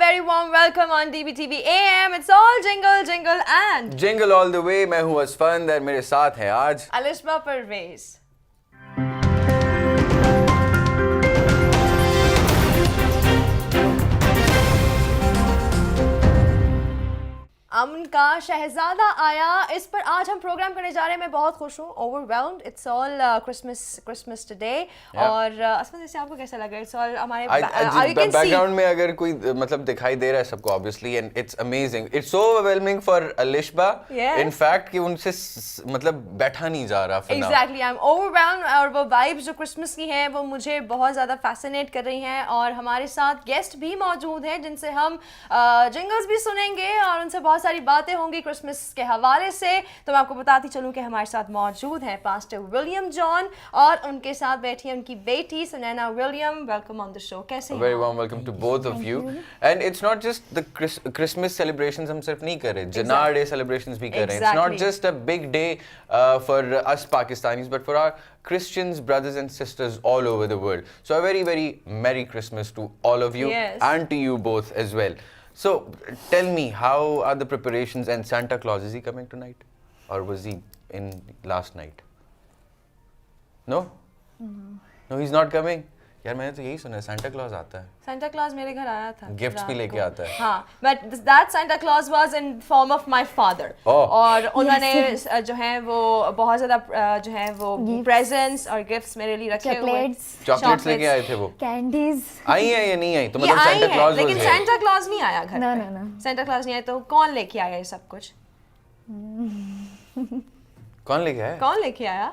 very warm welcome on DBTV AM. It's all jingle, jingle and jingle all the way. मैं हूँ असफंद, मेरे साथ हैं आज Alishma Parvez. अमन का शहजादा आया, इस पर आज हम प्रोग्राम करने जा रहे हैं। मैं बहुत खुश हूँ, overwhelmed. It's all Christmas today. और असफंद से आपको कैसा लगा? इट्स ऑल हमारे बैकग्राउंड में अगर कोई मतलब दिखाई दे रहा है सबको obviously, and it's amazing, it's so overwhelming for Alishba in fact कि उनसे मतलब बैठा नहीं जा रहा। Exactly, I am overwhelmed. और वो वाइब्स जो क्रिसमस की हैं वो मुझे बहुत ज़्यादा फैसिनेट कर रही हैं। और हमारे साथ गेस्ट भी मौजूद हैं जिनसे हम जिंगल्स भी सुनेंगे और उनसे बहुत सारी बातें होंगी क्रिसमस के हवाले से। तो मैं आपको बताती चलूं कि हमारे साथ मौजूद हैं पास्टर विलियम जॉन और उनके साथ बैठी है उनकी बेटी Sunaina William. Welcome on the show. कैसे हैं? Very warm welcome to both of you. And it's not just the Christmas celebrations हम सिर्फ नहीं कर रहे, जनार डे सेलिब्रेशंस भी कर रहे हैं। It's not just a big day for us Pakistanis but for our Christians, brothers and sisters all over the world. So a very, very Merry Christmas to all of you and to you both as well. So tell me, how are the preparations? And Santa Claus, is he coming tonight? Or was he in last night? No? No, he's not coming? यार मैंने तो यही सुना है Santa Claus आता है। Santa Claus मेरे घर आया था, गिफ्ट्स भी लेके आता है। हाँ, but that Santa Claus was in form of my father. और उन्होंने जो है वो बहुत ज़्यादा जो है वो presents और gifts मेरे लिए रखे हुए। चॉकलेट्स लेके आए थे वो। कैंडीज आई है या नहीं आई? तो मतलब Santa Claus was लेकिन here. Santa Claus नहीं आया घर No, पे। no, no. Santa Claus नहीं आया तो कौन लेके आया ये सब कुछ? कौन लेके आया? कौन लेके आया?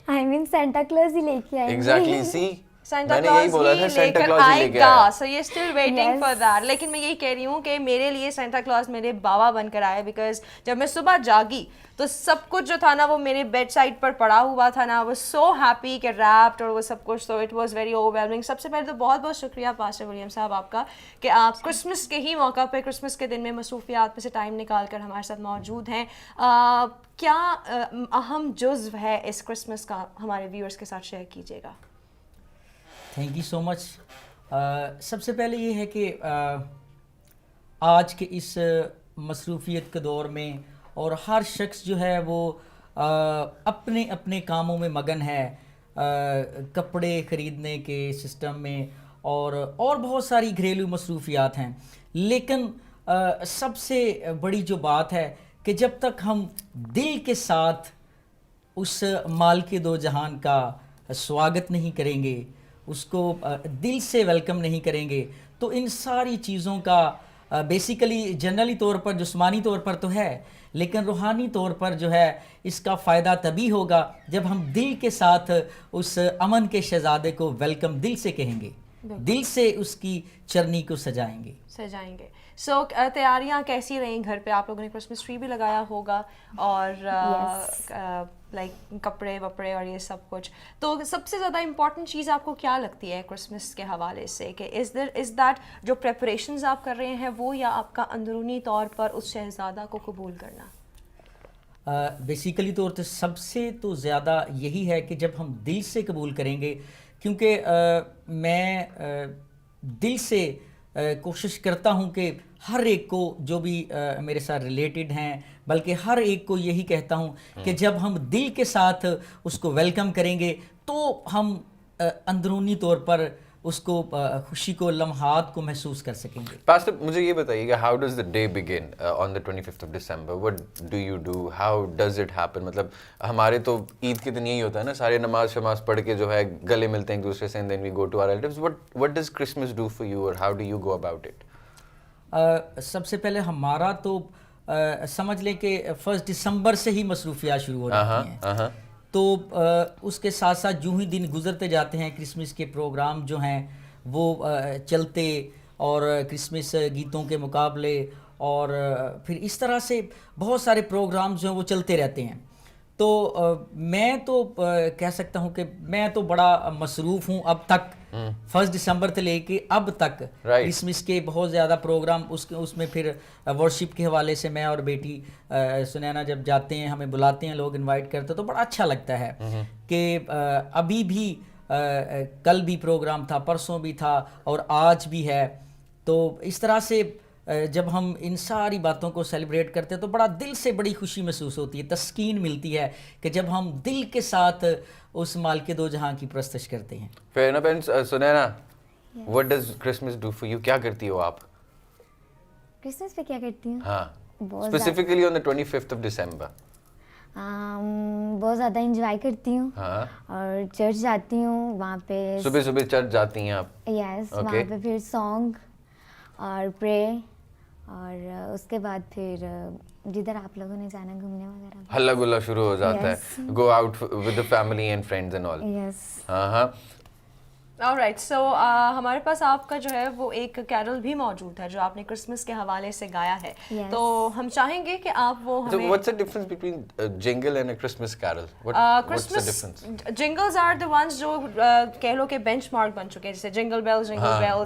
आई मीन सेंटा क्लॉज ही लेके आएंगे। Exactly, see? Santa मैंने यही Claus बोला था, ही Santa लेकर Claus ही लेके आया। आएगा। So you're still waiting Yes. for that. लेकिन मैं यही कह रही हूँ कि मेरे लिए Santa Claus मेरे बाबा बनकर आए, because जब मैं सुबह जागी तो सब कुछ जो था ना वो मेरे बेड साइड पर पड़ा हुआ था ना, वो सो हैप्पी कि रैप्ड और वो सब कुछ। तो इट वाज वेरी ओवरवेलमिंग। सबसे पहले तो बहुत बहुत शुक्रिया पास्टर विलियम साहब आपका कि आप क्रिसमस के ही मौका पे, क्रिसमस के दिन में मसरूफियात में से टाइम निकाल कर हमारे साथ मौजूद हैं। क्या अहम जुज़्व है इस क्रिसमस का हमारे व्यूअर्स के साथ शेयर कीजिएगा। Thank you so much. सबसे पहले ये है कि आज के इस मसरूफियत के दौर में और हर शख्स जो है वो अपने अपने कामों में मगन है, कपड़े ख़रीदने के सिस्टम में और बहुत सारी घरेलू मसरूफियात हैं। लेकिन सबसे बड़ी जो बात है कि जब तक हम दिल के साथ उस मालिक दो जहान का स्वागत नहीं करेंगे, उसको दिल से वेलकम नहीं करेंगे, तो इन सारी चीज़ों का बेसिकली जनरली तौर पर जिस्मानी तौर पर तो है, लेकिन रूहानी तौर पर जो है इसका फ़ायदा तभी होगा जब हम दिल के साथ उस अमन के शहज़ादे को वेलकम दिल से कहेंगे, दिल से उसकी चरनी को सजाएंगे। सो तैयारियां कैसी रहीं घर पे? आप लोगों ने क्रिसमस ट्री भी लगाया होगा और लाइक कपड़े वपड़े और ये सब कुछ। तो सबसे ज़्यादा इम्पॉर्टेंट चीज़ आपको क्या लगती है क्रिसमस के हवाले से कि इज़ दैट जो प्रेपरेशंस आप कर रहे हैं वो, या आपका अंदरूनी तौर पर उस शहज़ादा को कबूल करना? बेसिकली तौर पर सबसे तो ज़्यादा यही है कि जब हम दिल से कबूल करेंगे, क्योंकि मैं दिल से कोशिश करता हूं कि हर एक को जो भी मेरे साथ रिलेटेड हैं, बल्कि हर एक को यही कहता हूं कि जब हम दिल के साथ उसको वेलकम करेंगे तो हम अंदरूनी तौर पर उसको खुशी को, लम्हात को महसूस कर सकेंगे। पास्टर, मुझे ये बताइएगा, how does the day begin on the 25th of December? What do you do? How does it happen? मतलब हमारे तो ईद के दिन यही होता है ना, सारे नमाज शमाज पढ़ के जो है गले मिलते हैं एक दूसरे से, and then we go to our relatives. What does Christmas do for you और how do you go about it? सबसे पहले हमारा तो समझ लें कि 1 दिसंबर से ही मसरूफियात शुरू हो जाती हैं। तो उसके साथ साथ जो ही दिन गुजरते जाते हैं, क्रिसमस के प्रोग्राम जो हैं वो चलते, और क्रिसमस गीतों के मुकाबले और फिर इस तरह से बहुत सारे प्रोग्राम जो हैं वो चलते रहते हैं। तो मैं तो कह सकता हूं कि मैं तो बड़ा मसरूफ़ हूं अब तक, 1 दिसंबर से लेके अब तक क्रिसमस के बहुत ज़्यादा प्रोग्राम, उसमें फिर वर्शिप के हवाले से मैं और बेटी सुनैना जब जाते हैं, हमें बुलाते हैं लोग, इनवाइट करते हैं, तो बड़ा अच्छा लगता है कि अभी भी कल भी प्रोग्राम था, परसों भी था और आज भी है। तो इस तरह से जब हम इन सारी बातों को सेलिब्रेट करते हैं तो बड़ा दिल से बड़ी खुशी महसूस होती है, तस्कीन मिलती है कि जब हम दिल के साथ उस मालिक दो जहां की परस्तिश करते हैं। Fair enough. And Sunaina, what does Christmas do for you? क्या करती हो आप? क्रिसमस पे क्या करती हूँ? हाँ, बहुत specifically on the 25th of December. बहुत ज़्यादा इंजॉय करती हूँ हाँ, और चर्च जाती हूँ, वहाँ पे सुबह सुबह चर्च जाती हैं आप? यस वहाँ Okay. पे फिर सॉन्ग और प्रे और उसके बाद फिर जिधर आप लोगों ने जाना घूमने वगैरह। हल्ला गुल्ला शुरू हो जाता Yes. है, go out with the family and friends and all. Yes हाँ हाँ, ऑलराइट सो हमारे पास आपका जो है वो एक कैरल भी मौजूद है जो आपने क्रिसमस के हवाले से गाया है। Yes. तो हम चाहेंगे कि आप वो so हमें what's the difference between a jingle and a Christmas carol? What's the difference? Jingles are the ones जो कह लो कि बेंचमार्क बन चुके हैं, जैसे जिंगल बेल्स हाँ,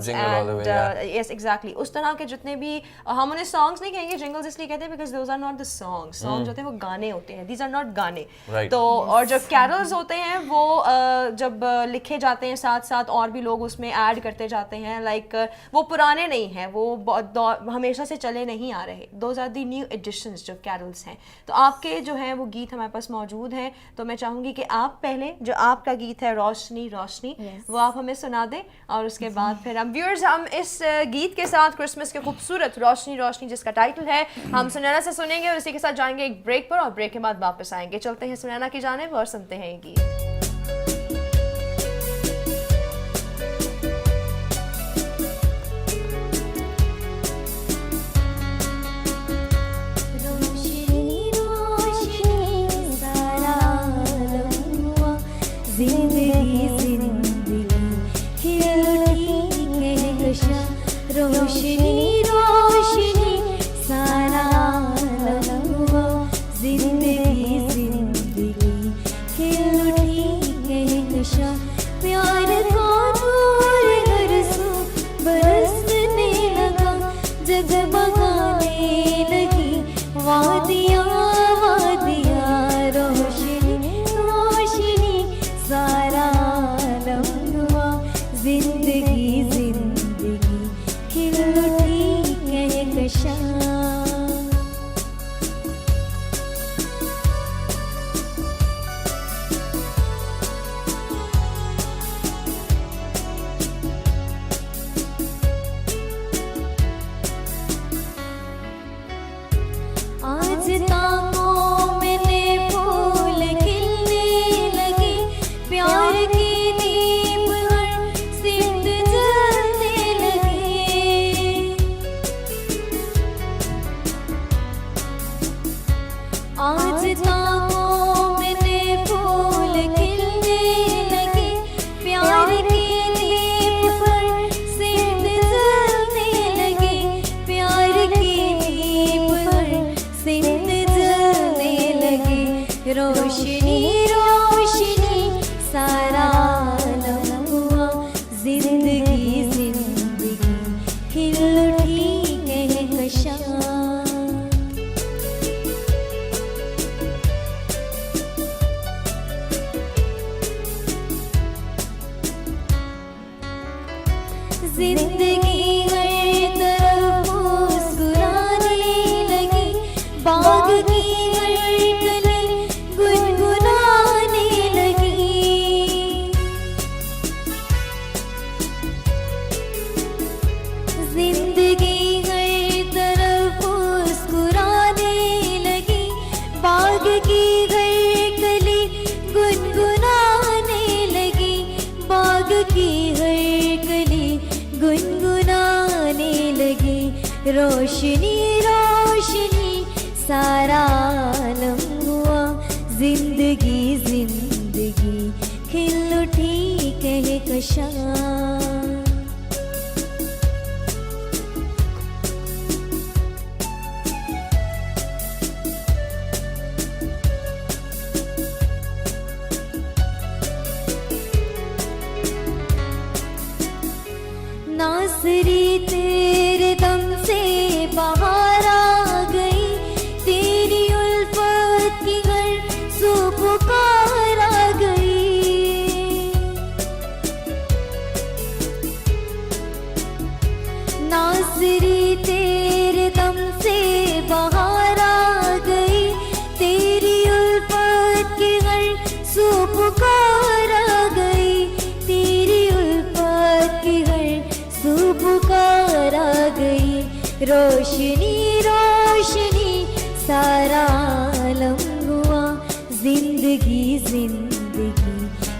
Jingle All the Way, yeah. Yes exactly उस तरह के जितने भी हम उन्हें सॉन्ग्स नहीं कहेंगे, जिंगल्स इसलिए कहते हैं because those are not the songs. Song जो होते हैं वो गाने होते हैं, दीज आर नॉट गाने। Right. तो और जब कैरल्स होते हैं वो जब लिखे जाते हैं साथ साथ और भी लोग उसमें ऐड करते जाते हैं, लाइक वो पुराने नहीं हैं, वो हमेशा से चले नहीं आ रहे। Those are the new editions जो कैरल्स हैं। तो आपके जो हैं वो गीत हमारे पास मौजूद हैं, तो मैं चाहूँगी कि आप पहले जो आपका गीत है रोशनी रोशनी Yes. वो आप हमें सुना दें और उसके बाद फिर हम व्यूअर्स हम इस गीत के साथ क्रिसमस के खूबसूरत रोशनी रोशनी जिसका टाइटल है हम सुनैना से सुनेंगे और इसी के साथ जाएंगे एक ब्रेक पर और ब्रेक के बाद वापस आएंगे। चलते हैं सुनैना की जानिब और सुनते हैं ये गीत। रोशनी रोशनी सारा आलम हुआ, जिंदगी जिंदगी खिल उठी कहकशां, प्यार का नूर बरसों बरसने लगा, जगमगाने लगी वादियाँ वादियाँ, रोशनी रोशनी सारा आलम हुआ, जिंदगी जिंदगी खिल उठी कहकशां। आज ताकों में फूल खिलने लगे, प्यार की दीप हर सिंध जलने लगे। आज ताकों में फूल खिलने लगे, प्यार की दीप हर सिंध जलने लगे, प्यार की दीप हर सिंध जलने लगे, रोशनी रोशनी सारा आलम हुआ, जिंदगी जिंदगी खिल उठी कहकशां। जिंदगी हर तरफ मुस्कुराने लगी, बाग की हर कली गुनगुनाने लगी। जिंदगी हर तरफ मुस्कुराने लगी, बाग की हर कली गुनगुनाने लगी, बाग की हर कली गुनगुनाने लगी, रोशनी रोशनी सारा आलम हुआ, जिंदगी जिंदगी खिल उठी कहकशां। नासरी तेरे दम से बाहर आ गई, तेरी उल्फत की हर सू पुकार आ गई। रोशनी रोशनी सारा आलम हुआ जिंदगी जिंदगी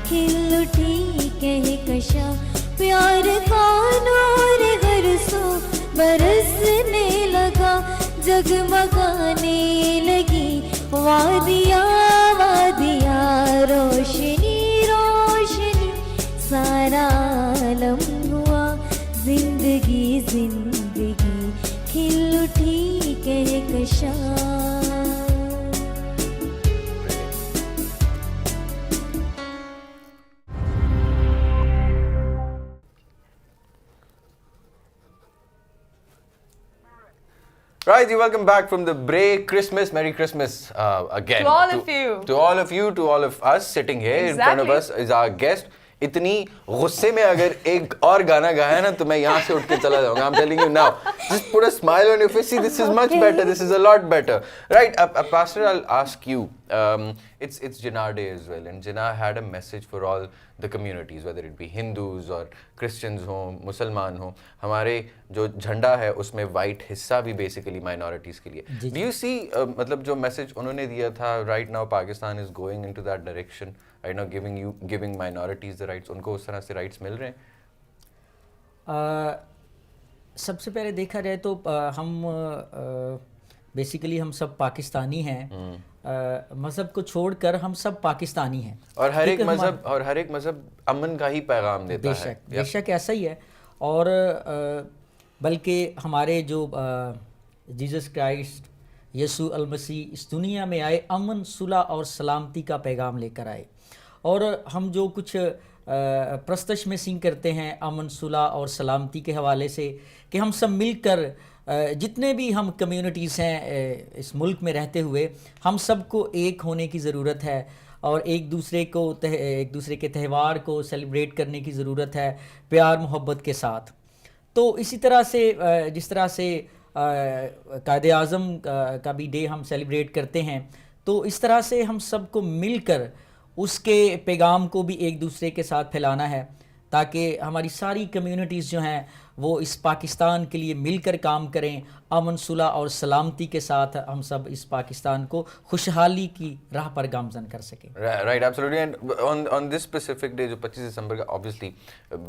खिल उठी कहकशा प्यार का नूर बरसों बरसने लगा जगमगाने लगी वादियाँ वादियाँ रोशनी रोशनी सारा आलम हुआ जिंदगी जिंदगी खिल उठी Kahkasha Right, you welcome back from the break. Christmas, Merry Christmas again. To all of you. To all of you, to all of us sitting here in front of us is our guest. इतनी गुस्से में अगर एक और गाना गाया ना तो मैं यहाँ से उठ के चला जाऊंगा. I'm telling you now. Just put a smile on your face. See, this is much better. This is a lot better. Right, Pastor, I'll ask you. It's Jinnah Day as well, and Jinnah had a message for all the communities, whether it be Hindus or Christians हो, मुसलमान हो. हमारे जो झंडा है उसमें white हिस्सा भी basically minorities के लिए. Do you see मतलब जो message उन्होंने दिया था, right now Pakistan is going into that direction. Right now giving minorities the rights, उनको उस तरह से rights मिल रहे हैं? सबसे पहले देखा जाए तो हम बेसिकली हम सब पाकिस्तानी हैं. मज़हब को छोड़कर हम सब पाकिस्तानी हैं. और हर एक मज़हब अमन का ही पैगाम देता है. बेशक ऐसा ही है. और बल्कि हमारे जो जीसस क्राइस्ट यसू अल मसीह इस दुनिया में आए, अमन सुलह और सलामती का पैगाम लेकर आए. और हम जो कुछ प्रस्तश में सिंग करते हैं अमन सुलह और सलामती के हवाले से, कि हम सब मिलकर जितने भी हम कम्युनिटीज़ हैं इस मुल्क में रहते हुए, हम सबको एक होने की ज़रूरत है और एक दूसरे के त्यौहार को सेलिब्रेट करने की ज़रूरत है प्यार मोहब्बत के साथ. तो इसी तरह से जिस तरह से कायदे आज़म का भी डे हम सेलिब्रेट करते हैं, तो इस तरह से हम सबको मिलकर उसके पैगाम को भी एक दूसरे के साथ फैलाना है, ताकि हमारी सारी कम्युनिटीज़ जो हैं वो इस पाकिस्तान के लिए मिलकर काम करें. अमन सुलह और सलामती के साथ हम सब इस पाकिस्तान को खुशहाली की राह पर गामजन कर सकें. Right, absolutely. And on this specific day, जो 25 दिसंबर का, obviously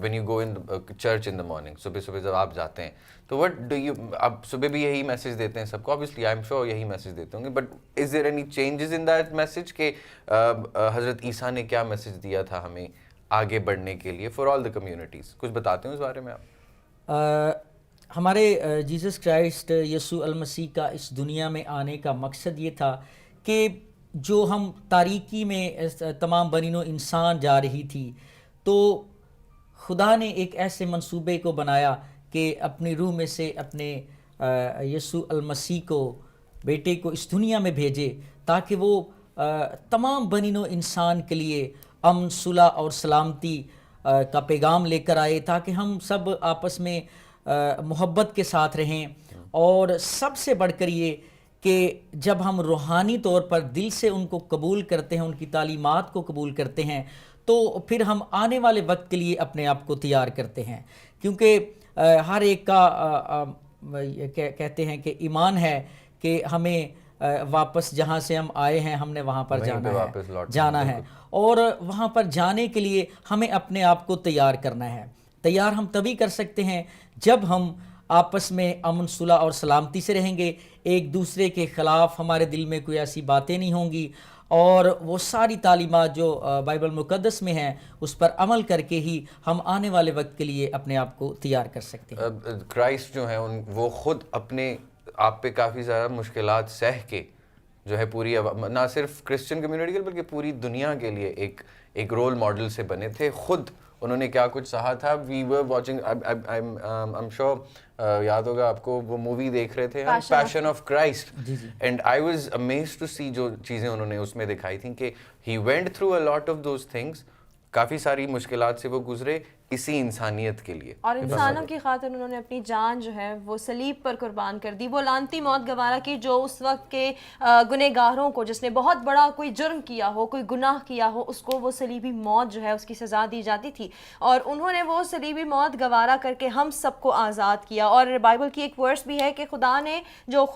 when you go in the church in the morning, सुबह जब आप जाते हैं, तो what do you, आप सुबह भी यही मैसेज देते हैं सबको, obviously I'm sure यही मैसेज देते होंगे, but is there any changes in that message के हज़रत ईसा ने क्या मैसेज दिया था हमें आगे बढ़ने के लिए for all the communities? कुछ बताते हैं उस बारे में आप? हमारे जीसस क्राइस्ट यसू अल मसीह का इस दुनिया में आने का मकसद ये था कि जो हम तारीकी में तमाम बनीनो इंसान जा रही थी, तो खुदा ने एक ऐसे मंसूबे को बनाया कि अपनी रूह में से अपने यसू अल मसीह को, बेटे को इस दुनिया में भेजे, ताकि वो तमाम बनीनो इंसान के लिए अमन सुलह और सलामती का पैगाम लेकर आए, ताकि हम सब आपस में मोहब्बत के साथ रहें. और सबसे बढ़कर ये कि जब हम रूहानी तौर पर दिल से उनको कबूल करते हैं, उनकी तालीमात को कबूल करते हैं, तो फिर हम आने वाले वक्त के लिए अपने आप को तैयार करते हैं. क्योंकि हर एक का कहते हैं कि ईमान है कि हमें वापस जहाँ से हम आए हैं हमने वहाँ पर जाना है और वहाँ पर जाने के लिए हमें अपने आप को तैयार करना है. तैयार हम तभी कर सकते हैं जब हम आपस में अमन सुलह और सलामती से रहेंगे, एक दूसरे के ख़िलाफ़ हमारे दिल में कोई ऐसी बातें नहीं होंगी, और वो सारी तालीमात जो बाइबल मुक़द्दस में हैं उस पर अमल करके ही हम आने वाले वक्त के लिए अपने आप को तैयार कर सकते हैं. क्राइस्ट जो है वो ख़ुद अपने आप पे काफ़ी ज़्यादा मुश्किलात सह के जो है पूरी ना सिर्फ क्रिश्चियन कम्युनिटी के बल्कि पूरी दुनिया के लिए एक रोल मॉडल से बने थे. खुद उन्होंने क्या कुछ सहा था. We were watching, I am sure याद होगा आपको, वो मूवी देख रहे थे हम, Passion of Christ, and I was amazed to see जो चीज़ें उन्होंने उसमें दिखाई थी कि he went through a lot of those things. काफ़ी सारी मुश्किलात से वो गुजरे, इसी इंसानियत के लिए। और इंसानों की खातिर उन्होंने अपनी जान जो है वो सलीब पर कुर्बान कर दी, वो लानती मौत गवारा की जो उस वक्त के गुनहगारों को, जिसने बहुत बड़ा कोई जुर्म किया हो, कोई गुनाह किया हो, उसको वो सलीबी मौत जो है उसकी सज़ा दी जाती थी। और उन्होंने वो सलीबी मौत गवारा करके हम सबको आज़ाद किया। और बाइबल की एक वर्स भी है कि खुदा ने जो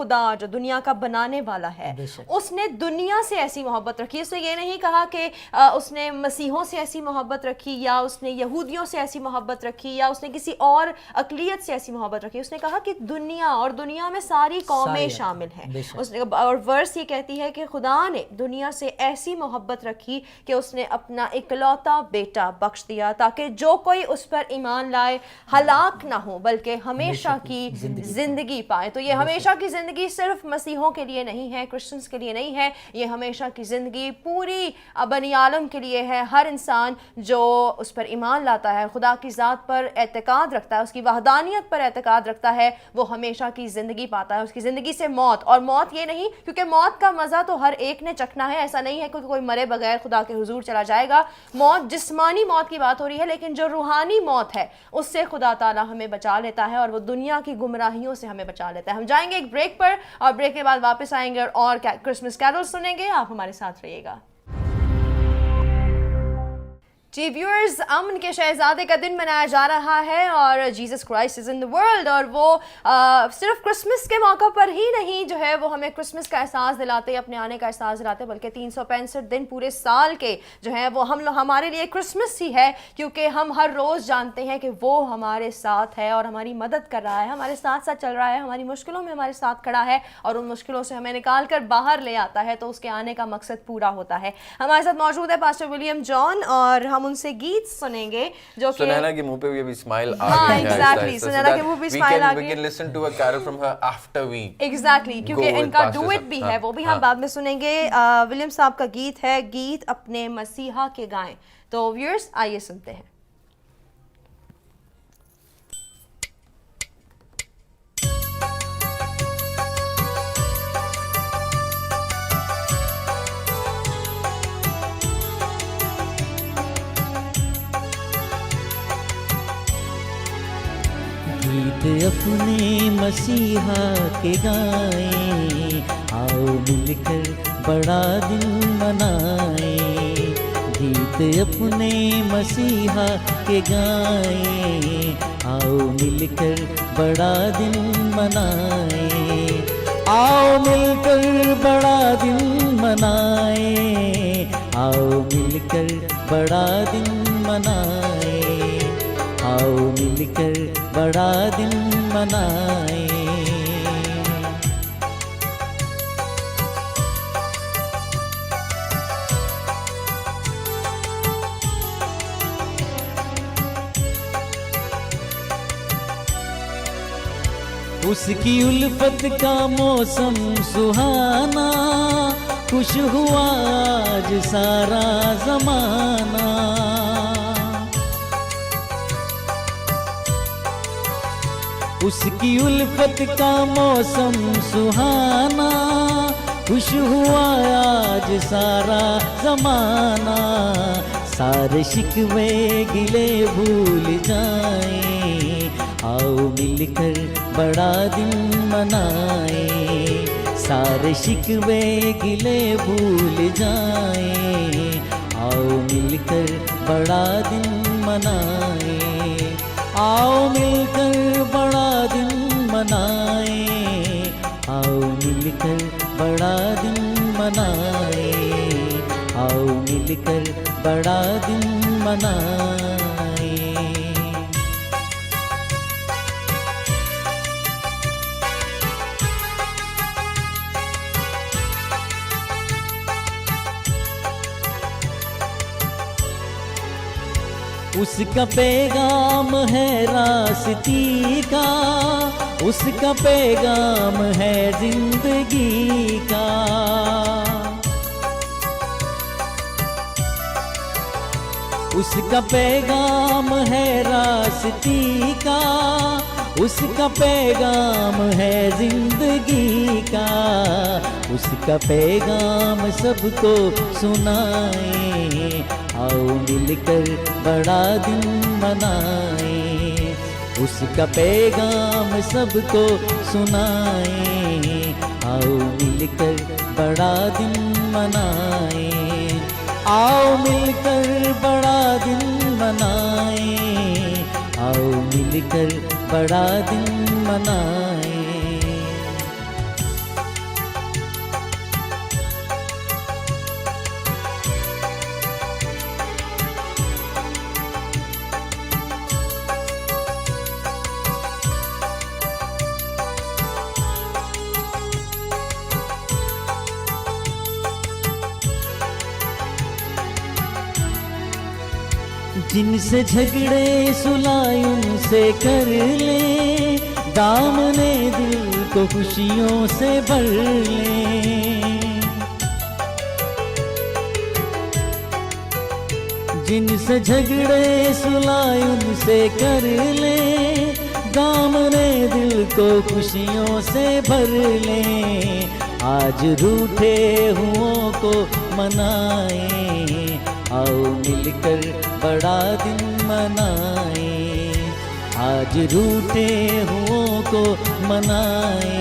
दुनिया का बनाने वाला है, उसने दुनिया से ऐसी मोहब्बत रखी। उसने ये नहीं कहा कि उसने मसीहों से ऐसी मोहब्बत रखी या उसने यहूदियों से ऐसी मोहब्बत रखी या उसने किसी और अक़लियत से ऐसी मोहब्बत रखी। उसने कहा कि दुनिया, और दुनिया में सारी कौमें शामिल हैं। उसने, और वर्स ये कहती है कि खुदा ने दुनिया से ऐसी मोहब्बत रखी कि उसने अपना इकलौता बेटा बख्श दिया ताकि जो कोई उस पर ईमान लाए हलाक ना हो बल्कि हमेशा की जिंदगी पाए। तो ये हमेशा की जिंदगी सिर्फ मसीहों के लिए नहीं है, क्रिश्चियंस के लिए नहीं है, ये हमेशा की जिंदगी पूरी बनी आलम के लिए है। हर इंसान जो उस पर ईमान लाता है, खुदा की ज़ात पर एतकाद रखता है, उसकी वहदानियत पर एतकाद रखता है, वो हमेशा की ज़िंदगी पाता है। उसकी ज़िंदगी से मौत, और मौत ये नहीं, क्योंकि मौत का मज़ा तो हर एक ने चखना है, ऐसा नहीं है कि कोई मरे बगैर खुदा के हुजूर चला जाएगा। मौत, जिस्मानी मौत की बात हो रही है, लेकिन जो रूहानी मौत है उससे खुदा ताला हमें बचा लेता है और वो दुनिया की गुमराहियों से हमें बचा लेता है। हम जाएंगे एक ब्रेक पर और ब्रेक के बाद वापस आएंगे और क्रिसमस कैरल सुनेंगे। आप हमारे साथ रहिएगा। जी व्यूअर्स, अमन के शहजादे का दिन मनाया जा रहा है और Jesus Christ is in the world, और वो सिर्फ क्रिसमस के मौका पर ही नहीं जो है वो हमें क्रिसमस का एहसास दिलाते, अपने आने का एहसास दिलाते, बल्कि 365 दिन पूरे साल के जो है वो हमारे लिए क्रिसमस ही है, क्योंकि हम हर रोज़ जानते हैं कि वो हमारे साथ है और हमारी मदद कर रहा है, हमारे साथ साथ चल रहा है, हमारी मुश्किलों में हमारे साथ खड़ा है और उन मुश्किलों से हमें निकाल कर बाहर ले आता है, तो उसके आने का मकसद पूरा होता है। हमारे साथ मौजूद है पास्टर विलियम जॉन और हम उनसे गीत सुनेंगे जो कि सुनैना के मुंह पे भी अभी स्माइल आ हाँ, गई है। exactly, सुनैना के मुंह पे स्माइल आ गई। We can listen to a carol from her after we exactly, क्योंकि go with इनका Pastor डुएट Sab। भी हाँ, है, वो भी हम बाद में सुनेंगे। विलियम साहब का गीत है गीत अपने मसीहा के गाएं। तो व्यूअर्स आइए सुनते हैं। गीत अपने मसीहा के गाएं, आओ मिलकर बड़ा दिन मनाएं। गीत अपने मसीहा के गाएं, आओ मिलकर बड़ा दिन मनाएं। आओ मिलकर बड़ा दिन मनाएं, आओ मिलकर बड़ा दिन मनाएं, आओ मिलकर बड़ा दिन मनाएं। उसकी उल्फत का मौसम सुहाना, खुश हुआ आज सारा जमाना। उसकी उल्फत का मौसम सुहाना, खुश हुआ आज सारा जमाना। सारे शिकवे गिले भूल जाएं, आओ मिलकर बड़ा दिन मनाएं। सारे शिकवे गिले भूल जाएं, आओ मिलकर बड़ा दिन मनाएं। आओ मिलकर बड़ा दिन मनाएं, आओ मिलकर बड़ा दिन मनाएं, आओ मिलकर बड़ा दिन मनाएं। उसका पैगाम है रास्ती का, उसका पैगाम है जिंदगी का। उसका पैगाम है रास्ती का, उसका पैगाम है जिंदगी का, उसका पैगाम सबको सुनाए, आओ मिलकर बड़ा दिन मनाए, उसका पैगाम सबको सुनाए, आओ मिलकर बड़ा दिन मनाए, आओ मिलकर बड़ा दिन मनाए, आओ मिलकर बड़ा दिन मनाए। जिनसे झगड़े सुलाय उनसे कर ले, दामने दिल को खुशियों से भर ले, जिनसे झगड़े सुलाय उनसे कर ले, दामने दिल को खुशियों से भर ले, आज रूठे हुओं को मनाए, आओ मिलकर बड़ा दिन मनाए, आज रूठे हुओं को मनाए,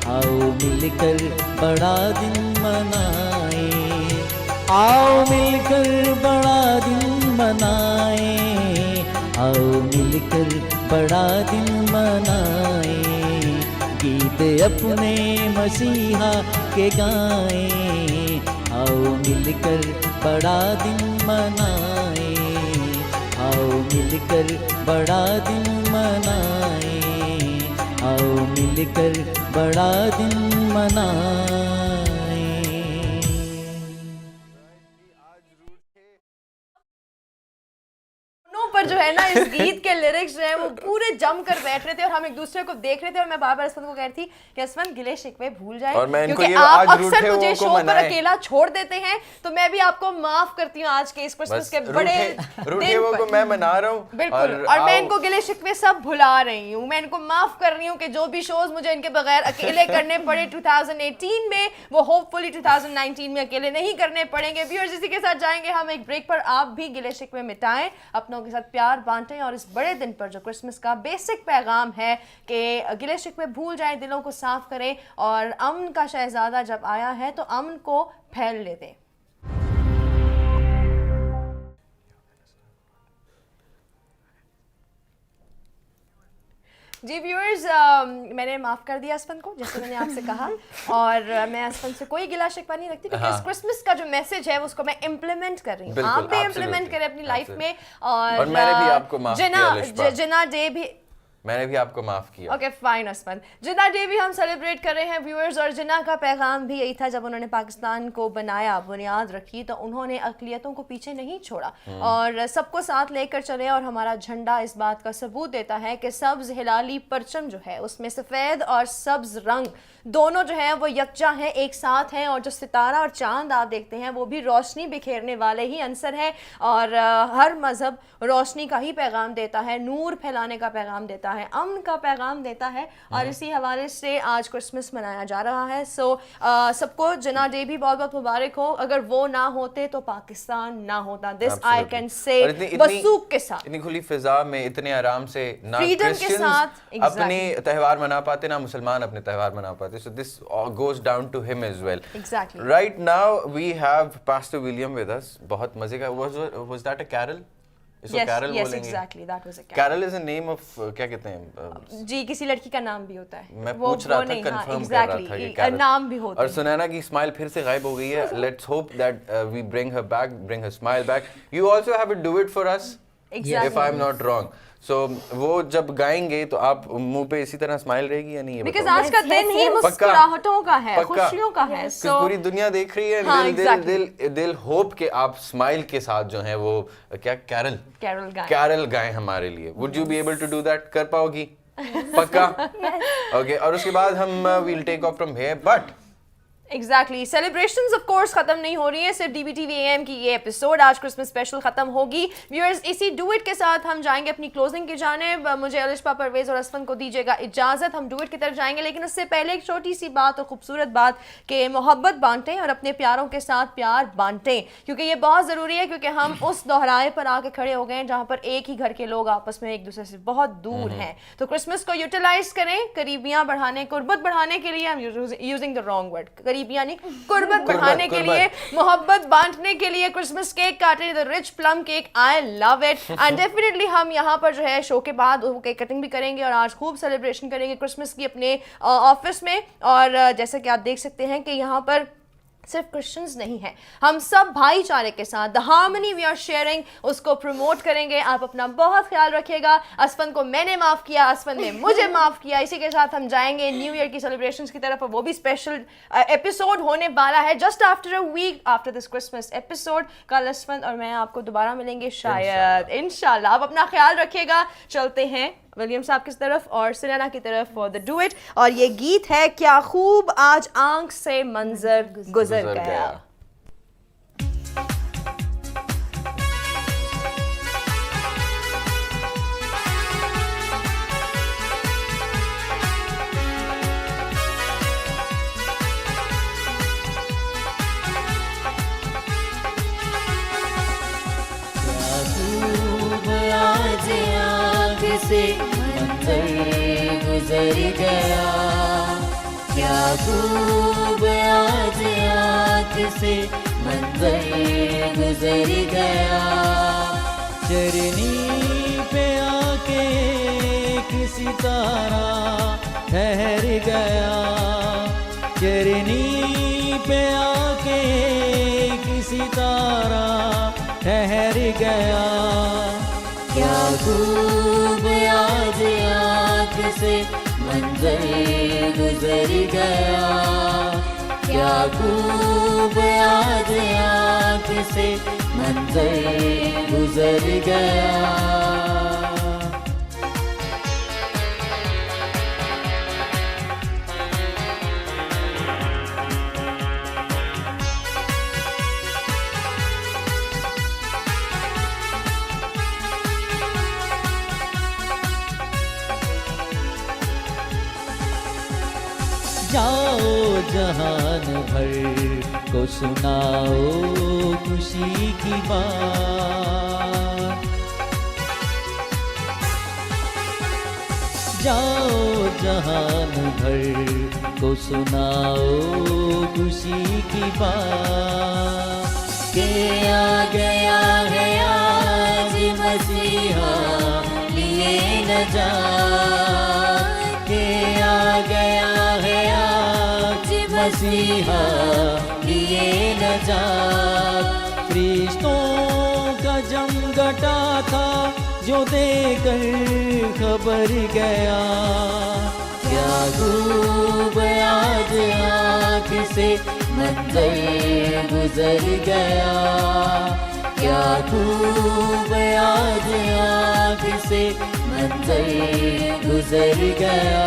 आओ मिलकर बड़ा दिन मनाए, आओ मिलकर बड़ा दिन मनाए, आओ मिलकर बड़ा दिन मनाए, गीत अपने मसीहा के गाएं, आओ मिलकर बड़ा दिन मनाए, आओ मिलकर बड़ा दिन मनाए, आओ मिलकर बड़ा दिन मनाए। पर जो है ना इस गीत के लिरिक्स जो है वो पूरे जम कर बैठ रहे थे और हम एक दूसरे को देख रहे थे और मैं बार बार असफन को कह रही थी कि असफन गिले शिकवे भूल जाए, और मैं इनको क्योंकि ये आप आज अक्सर रूठे मुझे हुओं शो को पर मनाएं। अकेला छोड़ देते हैं, तो मैं भी आपको माफ करती हूँ आज के इस क्रिसमस के बड़े रूठे दिन हुओं को पर। मैं मना रहा हूँ, बिल्कुल, और मैं इनको गिले शिकवे सब भुला रही हूँ, मैं इनको माफ कर रही हूँ कि जो भी शोज मुझे इनके बगैर अकेले करने पड़े 2018 में, वो होपफुली 2019 में अकेले नहीं करने पड़ेंगे। व्यूअर्स, इसी के साथ जाएंगे हम एक ब्रेक पर। आप भी गिले शिकवे मिटाएं, अपनों के साथ प्यार बांटें और इस बड़े दिन पर जो क्रिसमस का बेसिक पैगाम है कि गिले शिकवे भूल जाएं, दिलों को साफ करें और अमन का शहजादा जब आया है तो अमन को फैल ले दें। जी व्यूअर्स, मैंने माफ़ कर दिया असफन को, जैसे मैंने आपसे कहा, और मैं असफन से कोई गिला शिकवा नहीं रखती, क्योंकि इस क्रिसमस का जो मैसेज है उसको मैं इम्प्लीमेंट कर रही हूँ। आप भी इम्प्लीमेंट करें अपनी लाइफ में। और मैंने भी आपको माफ किया, जिना डे भी मैंने भी आपको माफ किया। ओके फाइन असफन, जिना डे भी हम सेलिब्रेट कर रहे हैं व्यूअर्स, और जिना का पैगाम भी यही था। जब उन्होंने पाकिस्तान को बनाया, बुनियाद रखी, तो उन्होंने अक़लियतों को पीछे नहीं छोड़ा और सबको साथ लेकर चले, और हमारा झंडा इस बात का सबूत देता है कि सब्ज हिलाली परचम जो है उसमें सफ़ेद और सब्ज रंग दोनों जो है वो यकजा हैं, एक साथ हैं, और जो सितारा और चांद आप देखते हैं वो भी रोशनी बिखेरने वाले ही अंसर हैं, और हर मज़हब रोशनी का ही पैगाम देता है, नूर फैलाने का पैगाम देता है, अमन का पैगाम देता है, और इसी हवाले से आज क्रिसमस मनाया जा रहा है। सो सबको जिना डे भी बहुत बहुत मुबारक हो। अगर वो ना होते तो पाकिस्तान ना होता। दिस आई कैन से वसूक के साथ, इतनी खुली फिजा में इतने आराम से ना फ्रीडम के साथ अपने त्यौहार मना पाते, ना मुसलमान अपने त्यौहार मना पाते। So this goes down to him as well. Exactly. Right now we have Pastor William with us. बहुत मजे का। Was that a carol? इसको carol yes, बोलेंगे? exactly, that was a carol. Carol is a name of क्या कहते हैं? जी, किसी लड़की का नाम भी होता है। मैं पूछ रहा था, कंफर्म कर रहा था कि carol नाम भी होता है। और सुनैना की स्माइल फिर से गायब हो गई है। Let's hope that we bring her back, bring her smile back. You also have a duet for us. Exactly. If I'm not wrong. So वो जब गाएंगे तो आप मुंह पे इसी तरह स्माइल रहेगी या नहीं? Because आज का दिन ही मुस्कुराहटों का है, खुशियों का है। So पूरी दुनिया देख रही है। हाँ, दिल होप के आप स्माइल के साथ जो है वो क्या कैरल गाएं हमारे लिए। Would you be able to do that? कर पाओगी? पक्का? Okay, और उसके बाद हम we'll take off from here. But exactly celebrations of course खत्म नहीं हो रही है, सिर्फ DBTV AM की ये एपिसोड आज क्रिसमस स्पेशल खत्म होगी। व्यूअर्स, इसी डू इट के साथ हम जाएंगे अपनी क्लोजिंग की जानिब। मुझे अलिशा, परवेज और असफन को दीजिएगा इजाजत, हम डू इट की तरफ जाएंगे, लेकिन उससे पहले एक छोटी सी बात और खूबसूरत बात कि मोहब्बत बांटें और अपने प्यारों के साथ प्यार बांटें, क्योंकि ये बहुत ज़रूरी है, क्योंकि हम उस दोहराए पर आके खड़े हो गए हैं जहाँ पर एक ही घर के लोग आपस में एक दूसरे से बहुत दूर हैं। तो क्रिसमस को यूटिलाइज करें करीबियाँ बढ़ाने, कुर्बत बढ़ाने के लिए। I am using the wrong word, करीबियाँ नहीं, कुर्बत बढ़ाने के लिए, मोहब्बत बांटने के लिए क्रिसमस केक काटें, the rich plum cake, I love it. And definitely हम यहाँ पर जो है शो के बाद वो केक कटिंग भी करेंगे और आज खूब सेलिब्रेशन करेंगे क्रिसमस की अपने ऑफिस में। और जैसा कि आप देख सकते हैं कि यहाँ पर सिर्फ क्रिश्चियंस नहीं है, हम सब भाईचारे के साथ the harmony we are sharing उसको प्रमोट करेंगे। आप अपना बहुत ख्याल रखिएगा। असफन को मैंने माफ़ किया, असफन ने मुझे माफ़ किया। इसी के साथ हम जाएंगे न्यू ईयर की सेलिब्रेशंस की तरफ, और वो भी स्पेशल एपिसोड होने वाला है just after a week after this Christmas episode. कल असफन और मैं आपको दोबारा मिलेंगे शायद, इंशाल्लाह। आप अपना ख्याल रखिएगा। चलते हैं विलियम साहब की तरफ और सुनैना की तरफ फॉर द डू इट, और ये गीत है क्या खूब आज आंख से मंजर गुजर गया। आज आँख से मंजर गुजर गया, क्या खूब आज आँख से मंजर गुजर गया। चरनी पे आके एक सितारा ठहर गया, चरनी पे आके एक सितारा ठहर गया। क्या खूब आज आँख से मंजर गुजर गया, क्या खूब आज आँख से मंजर गुजर गया। जाओ जहान भर को सुनाओ खुशी की बात, जाओ जहान भर को सुनाओ खुशी की बात। के आ गया है आज मसीहा लिए नजात, के आ गया है आज मसीहा लिए नजात। फरिश्तों का जमघटा था जो देकर खबर गया, क्या खूब आज आँख से मंजर गुजर गया, क्या खूब आज आँख से मंजर गुजर गया।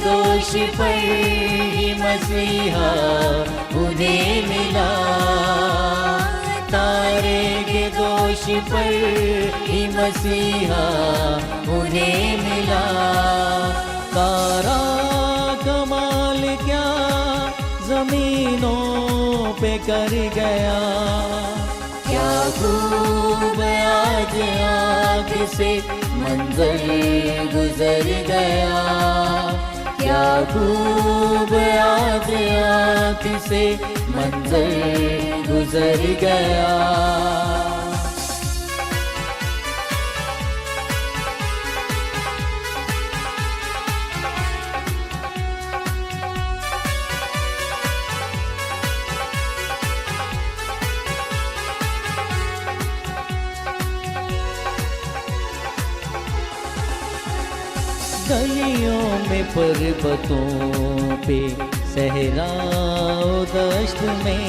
दोष पर ही मसीहा उन्हें मिला, तारे के दोष पर ही मसीहा उन्हें मिला। तारा कमाल क्या जमीनों पे कर गया, क्या खूब आज आँख से मंजर गुजर गया, क्या खूब आज आँख से मंजर गुजर गया। गलियों में पर्वतों पे सहराओ दश्त में,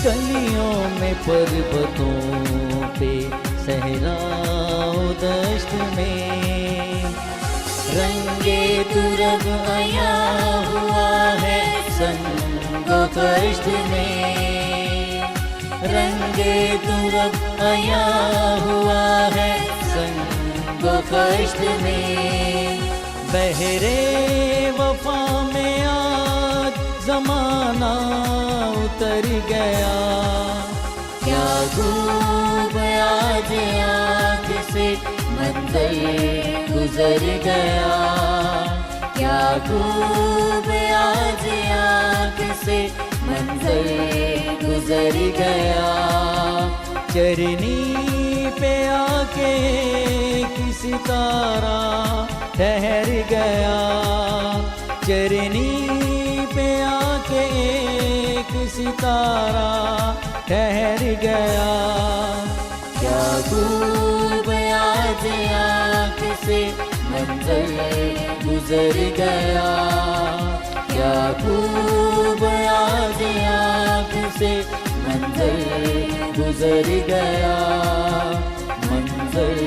गलियों में पर्वतों पे सहराओ दश्त में, रंगे तुरग आया हुआ है संगो कश्त में, रंगे तुरग आया हुआ है संगो कश्त में, बहरे वफा में आज जमाना उतर गया, क्या खूब आज आँख से मंज़िल गुजर गया, क्या खूब आज आँख से मंज़िल गुजर गया, चरनी पे आके किसी तारा ठहर गया, चरनी पे आके किसी तारा ठहर गया, क्या खूब आज आँख से मंज़िल गुजर गया, क्या खूब आज आँख से मंज़िल गुजर गया, मंज़िल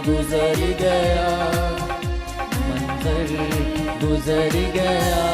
गुजर गया, मंज़िल गुजर गया।